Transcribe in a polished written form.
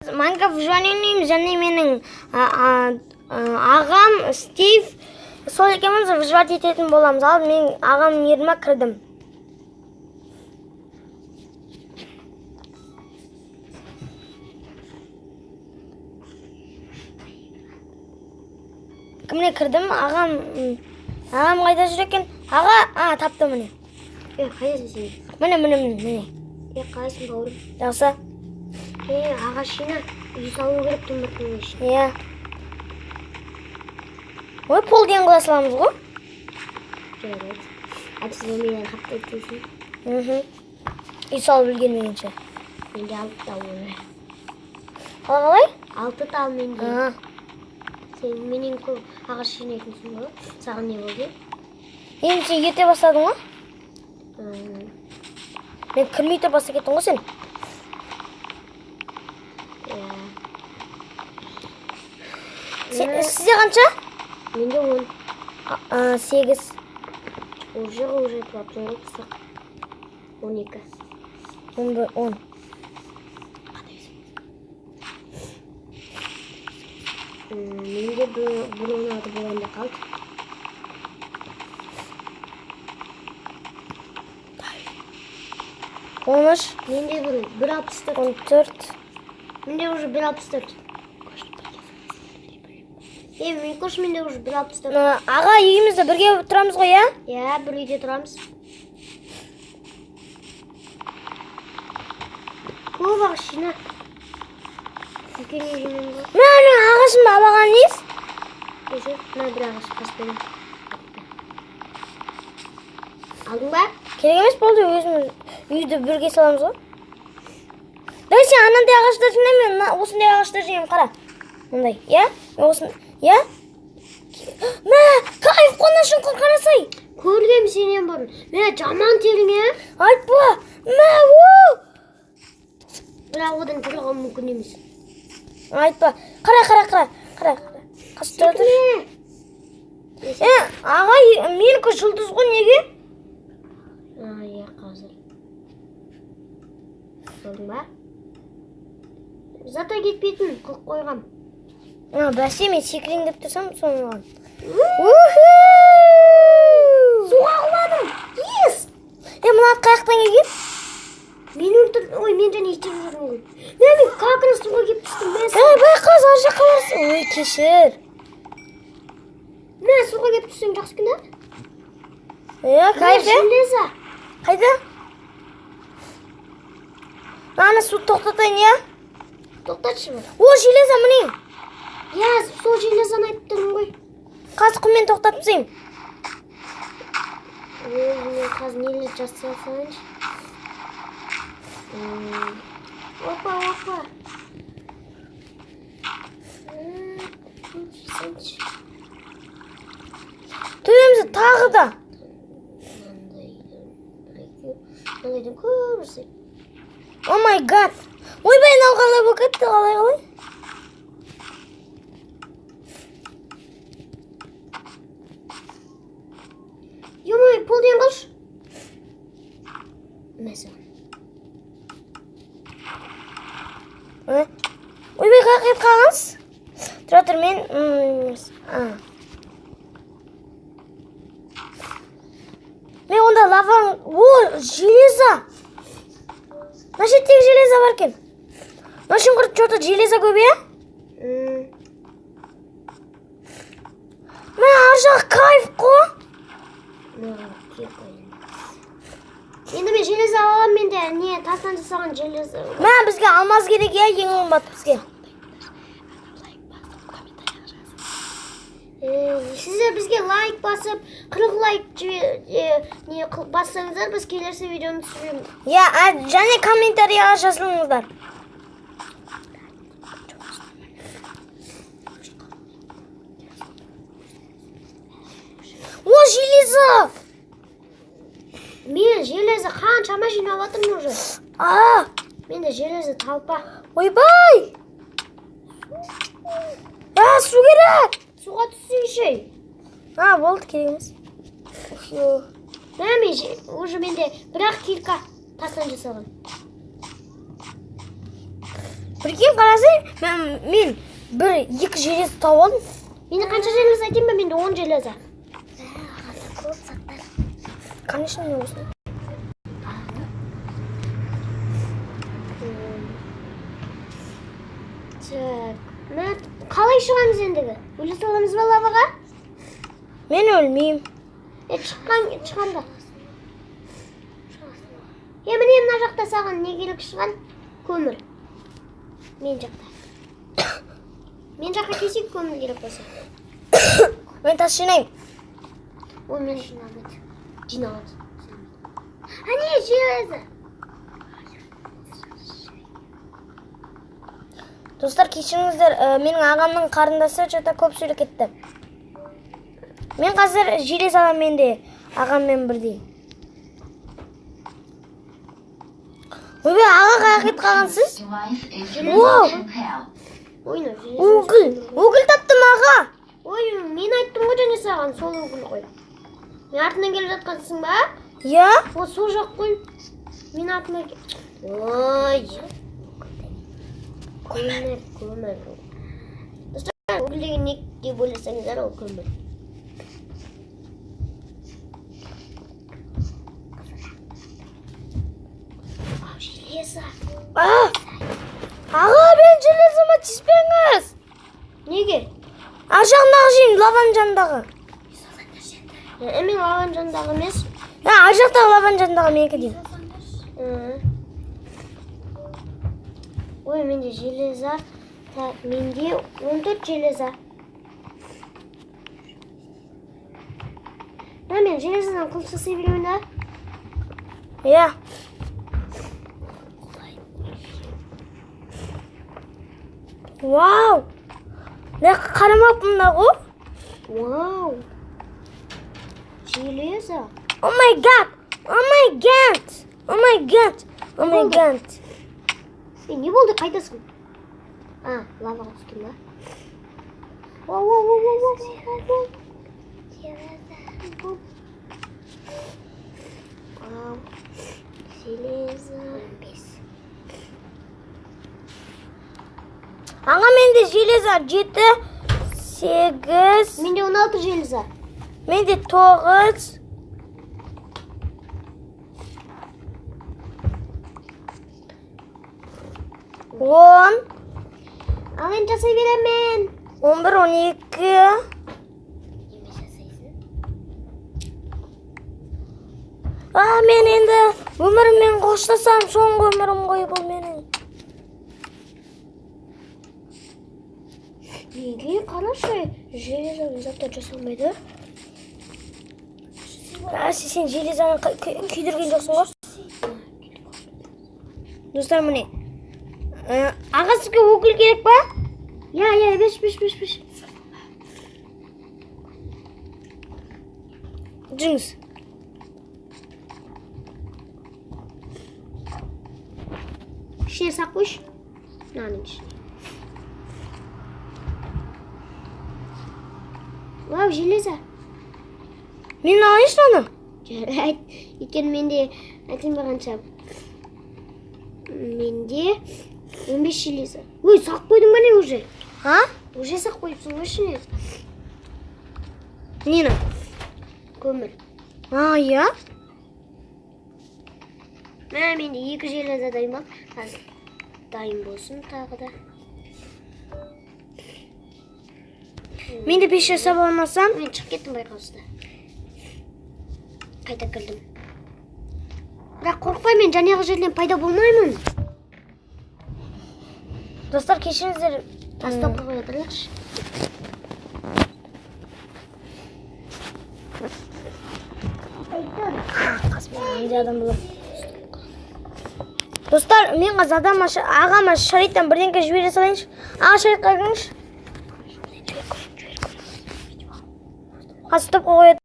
Майнкрафт выживание ойнаймыз, және менің ағам Стив сол екеуміз выживать ететін боламыз. Ал мен ағамның еріме кірдім. Кімне кірдім? Ағам қайда жүр екен? Аға, таптым міне. Қайдасың сен? Міне. Қалайсың бауырым? Жақсы. Ағашына үй салу керек тұмыртың үшін. Иә. Ой, пол деген қыла саламыз ғой? Жарайды. Сіз менен хатты өткейсің? Үй салып үлгермегенше. Менде 6 тал бар. Қалай? 6 тал менде. Сен менен көп ағаш жинайтынсың ғой? Саған не болды? Енді сен ерте бастадың ғой? Мен кірмей тұрып баста кеттің ғой сен? Сізде қанша? Менде 10. 8. Уже туаптың ғой қысық. 12. 10. Менде бір 16 болғанда қалды. Менде бір 64. 14. Менде уже бір 64. Мен көш менде уже бір 64. Аға, үйімізде бірге тұрамыз ғой, я? Я, бір үйде тұрамыз. Көп ағаш жина. Үлкен үй жинайын ғой. Мен ағашымды алаған нес? Өші, бір ағаш қаспедім. Алдың ба? Керек емес болды, өзіміз үйді бірге саламыз ғой. Дай сен анандай ағаштар жинай, мен осындай ағаштар жинайым, қара. Ондай, я? Я? Кайф қонашын қарасай. Көргем сенен бұрын. Жаман телің, я? Айтпа. Бірақ одан тұрған мүмкін емес. Айтпа. Қара. Қасып тұрады. Аға, менікі жұлдыз ғой, неге? Я қазір. Болдың ба? Зата кетпейтін, қылып қойғам. Бәсе, мен секірейін деп тұрсам, соны оған. Суға құладым. Ес! Мына қаяқтан келген? Мен өлтірдім. Мен және итеп жүрдім ғой. Мен қақыры суға кеп түстім. Байқаз, ар жаққа барсың. Ой, кешір. Мен суға кеп түстің, жақсы күні? Кайф, Железа. Қайда? Ана су тоқтатайын, я? Тоқтатшы бар. О, железа, міне. Я, сол железаны айтып тұрмын ғой. Қазір құммен тоқтатып тастайым. Мен қазір нелер жасай салайыншы. Опа. Төбемізді тағы да. Мынандайдың көрірсек. О май гад. Ойбай, қалай болып кетті, қалай? Емай, пол дейін қалшы. Мәсі. Ойбай, қайып қалғаныз? Тұратыр мен... Мен онда лаваң... железа! Нашеттегі железа бар кен. Нашын құрт жорта железа көбе, я? Мен аржағы кайф қо? Енді мен железа алам, менде не тастан жасаған железа. Бізге алмаз керек, я, ең оңбат бізге. Сіздер бізге лайк басып, 40 лайк бассаңыздар, біз келесі видеоны түсіреміз. Я, және комментарияға жазылыңыздар. О, железа! Мен железа қаншама жинап жатырмын уже. Менде железа талпа. Ойбай! Су керек! Суға түссейші. Болды, керек емес. Уже менде бірақ кирка тастан жасалған. Прикинь, қарасай, мен бір екі желез тауып алдым. Менде қанша железа айтайын ба? Менде 10 железа. Көп заттар. Конечно, не осыны. Так, қалай шығамыз ендігі? Өле саламыз ба лаваға? Мен өлмеймін. Шығанда. Міне мына жақта саған не керек шыған? Көмір. Мен жақта. Мен жаққа келсек көмір керек болса. Мен тас жинаймын. Ой, мен жиналады. Не, железо. Достар, кешіріңіздер, менің ағамның қарындасы жота көп сөйлеп кетті. Мен қазір желез аламын, менде ағаммен бірдей. Ойбай, аға қаяқ кетіп қалғансыз? Угіл таптым, аға. Ой, мен айттым ғой және саған, сол угіл қой. Мен артынан келіп жатқансың ба? Я? О, сол жақ қой. Мен артынан ой. Көмір. Достар, угіл деген не деп ойласаңыздар, ол көмір. Железа. Аға, мен железіме тиіспеңіз. Неге? Ар жағындағы жеймін, лаваның жанындағы. Мен лаваның жанындағы емес. Ар жақтағы лаваның жанындағы менікі деймін. Ой, менде железа. Менде 14 железа. Мен железадан қыл жасай білемін да? Я. Вау! Мен қарамаппын да ғой. Вау! Железа. О май гад! О май гад! О май гад! О май гад! Не болды, қайдасың? Лаваға түстің ба? Вау! Железа. Аға, менде железа 7, 8. Менде 16 железа. Менде 9. Ал енді жасай беремін. 11, 12. Неме жасайсың? Мен енді өміріммен қоштасам, соңғы өмірім ғой бұл менің. Неге? Қарашы, железаның заттар жасалмайды. Сен железаны күйдірген жоқсың ғой? Достар, міне. Аға, сізге өкіл керек па? Я, беш. Жүріңіз. Ішіне сақ қойшы. Мынаның ішіне. Вау, железа. Мен алайыншы оны? Жарайды. Екен менде айтайын ба қанша. Менде 15 железа. Ой, сақ қойдың ба не уже? Уже сақ қойыпсың ғой ішіне. Нені? Көмір. Я? Менде 2 железа дайын ба? Қазір дайын болсын тағы да. Мен де 5 жасап алмасам? Мен шығып кеттім байқаусызда. Қайта кірдім. Бірақ қорықпай, мен жаңағы жерден пайда болмаймын. Достар, кешіріңіздер. Тастапқа қоя тұрайықшы. Достар, мен қазір ағама шариттан бірдеңке жібере салайыншы. Аға, шаритқа кіріңізші. Қазір топқа қояды.